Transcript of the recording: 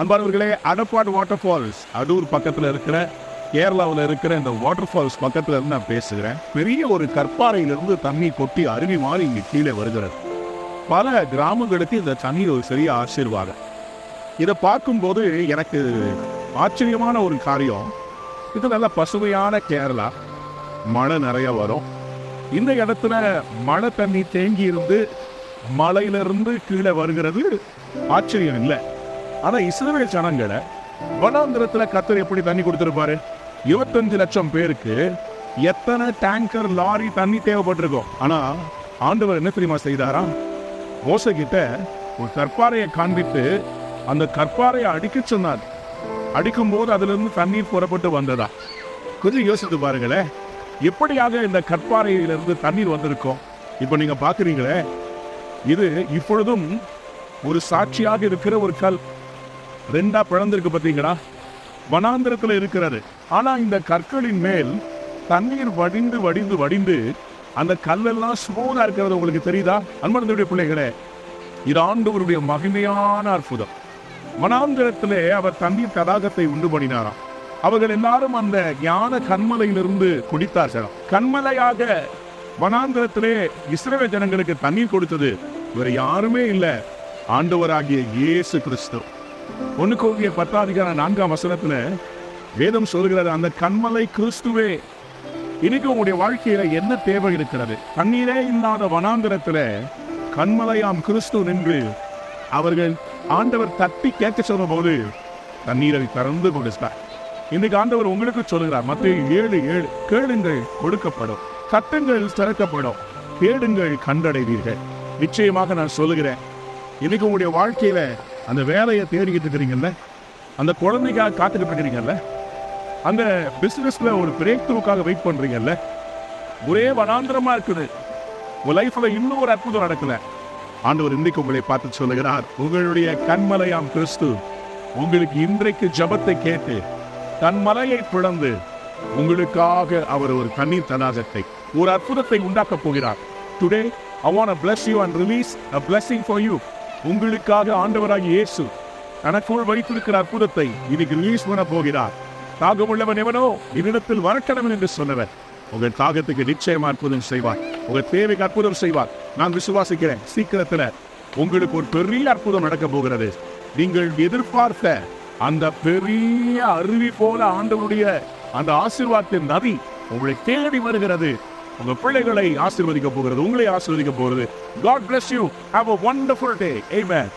அன்பானவர்களே, அடப்பாடு water falls Adoor பக்கத்தில் இருக்கிற கேரளாவில் இருக்கிற இந்த வாட்டர் ஃபால்ஸ் பக்கத்துல இருந்து நான் பேசுகிறேன். பெரிய ஒரு கற்பாறையிலிருந்து தண்ணி கொட்டி அருவி மாதிரி இங்கே கீழே வருகிறது. பல கிராமங்களுக்கு இந்த தண்ணீர் ஒரு பெரிய ஆசீர்வாதம். இதை பார்க்கும்போது எனக்கு ஆச்சரியமான ஒரு காரியம், இது நல்ல பசுமையான கேரளா, மழை நிறைய வரும். இந்த இடத்துல மழை தண்ணி தேங்கி இருந்து மலையிலிருந்து கீழே வருகிறது ஆச்சரியம் இல்லை. ஆனா இஸ்ரவேல் ஜனங்களை வனாந்திரத்துல கர்த்தர் எப்படி தண்ணி கொடுத்திருப்பாரு? 25 லட்சம் பேருக்கு எத்தனை டேங்கர் லாரி தண்ணி தேவைப்பட்டிருக்கும். ஆனா ஆண்டவர் என்ன தெரியுமா செய்தாராம்? மோசே கிட்ட ஒரு கற்பாறையை காண்பித்து அந்த கற்பாறையை அடிக்க சொன்னார். அடிக்கும் போது அதுல இருந்து தண்ணீர் புறப்பட்டு வந்ததா. கொஞ்சம் யோசித்து பாருங்களேன், எப்படியாக இந்த கற்பாறையிலிருந்து தண்ணீர் வந்திருக்கும். இப்ப நீங்க பாக்குறீங்களே, இது இப்பொழுதும் ஒரு சாட்சியாக இருக்கிற ஒரு கல் ரெண்டா பிளந்திருக்கு. பார்த்தீங்களா? வனாந்திரத்துல இருக்கிறது. ஆனா இந்த கற்களின் மேல் தண்ணீர் வடிந்து வடிந்து வடிந்து அந்த கல்லெல்லாம் ஸ்மூதா இருக்கிறது உங்களுக்கு தெரியுதா? அன்பார்ந்தவருடைய பிள்ளைகளே, இது ஆண்டவருடைய மகிமையான அற்புதம். வனாந்திரத்திலே அவர் தண்ணீர் தடாகத்தை உண்டு பண்ணினாராம். அவர்கள் எல்லாரும் அந்த ஞான கண்மலையிலிருந்து குடித்தார்கள். கண்மலையாக வனாந்திரத்திலே இஸ்ரவேல் ஜனங்களுக்கு தண்ணீர் கொடுத்தது வேற யாருமே இல்லை, ஆண்டவராகிய இயேசு கிறிஸ்து. 1 Corinthians 10:4 வேதம் சொல்கிறது, அந்த கண்மலை கிறிஸ்துவே. இன்னைக்கு உங்களுடைய வாழ்க்கையில என்ன தேவை இருக்கிறது? தண்ணீரே இல்லாத வனாந்திரத்துல கண்மலையாம் கிறிஸ்து நின்று அவர்கள் ஆண்டவர் தட்டி கேட்க சொல்லும் போது தண்ணீரை திறந்து கொடுத்தார். இன்னைக்கு ஆண்டவர் உங்களுக்கு சொல்லுகிறார், மத்தேயு 7:7, கேளுங்கள் கொடுக்கப்படும், தட்டுங்கள் திறக்கப்படும், தேடுங்கள் கண்டடைவீர்கள். நிச்சயமாக நான் சொல்லுகிறேன், இன்னைக்கு உங்களுடைய வாழ்க்கையில அந்த வேலையை தேடிக்கிட்டு இருக்கிறீங்கல்ல, அந்த குழந்தைக்காக காத்துக்கிட்டு இருக்கிறீங்கல்ல, அந்த பிசினஸ்ல ஒரு பிரேக் த்ரூக்காக வெயிட் பண்றீங்கல்ல, ஒரே வனாந்திரமா இருக்குது, உங்க லைஃப்ல இன்னும் ஒரு அற்புதம் நடக்கல. ஆண்டவர் இன்றைக்கு உங்களை பார்த்து சொல்லுகிறார், உங்களுடைய கண்மலையாம் கிறிஸ்து உங்களுக்கு இன்றைக்கு ஜபத்தை கேட்டு கண்மலையை பிளந்து உங்களுக்காக அவர் ஒரு தண்ணீர் தடாகத்தை, ஒரு அற்புதத்தை உண்டாக்க போகிறார். Today I want to bless you and release a blessing for you. உங்களுக்காக ஆண்டவராகிய இயேசு தனக்குள் வைத்திருக்கிற அற்புதத்தை இன்னைக்கு ரிலீஸ் பண்ண போகிறார். தாகம் உள்ளவன் எவனோ என்னிடத்தில் வரக்கடவன் என்று சொன்னவர் உங்கள் தாகத்துக்கு நிச்சயமா அற்புதம் செய்வார். உங்க தேவைக்கு அற்புதம் செய்வார். நான் விசுவாசிக்கிறேன், சீக்கிரத்துல உங்களுக்கு ஒரு பெரிய அற்புதம் நடக்க போகிறது. நீங்கள் எதிர்பார்த்த அந்த பெரிய அருவி போல ஆண்டவருடைய அந்த ஆசீர்வாதத்தின் நதி உங்களை தேடி வருகிறது. உங்க பிள்ளைகளை ஆசீர்வதிக்க போகிறது, உங்களை ஆசீர்வதிக்க போகிறது. God bless you. Have a wonderful day. Amen.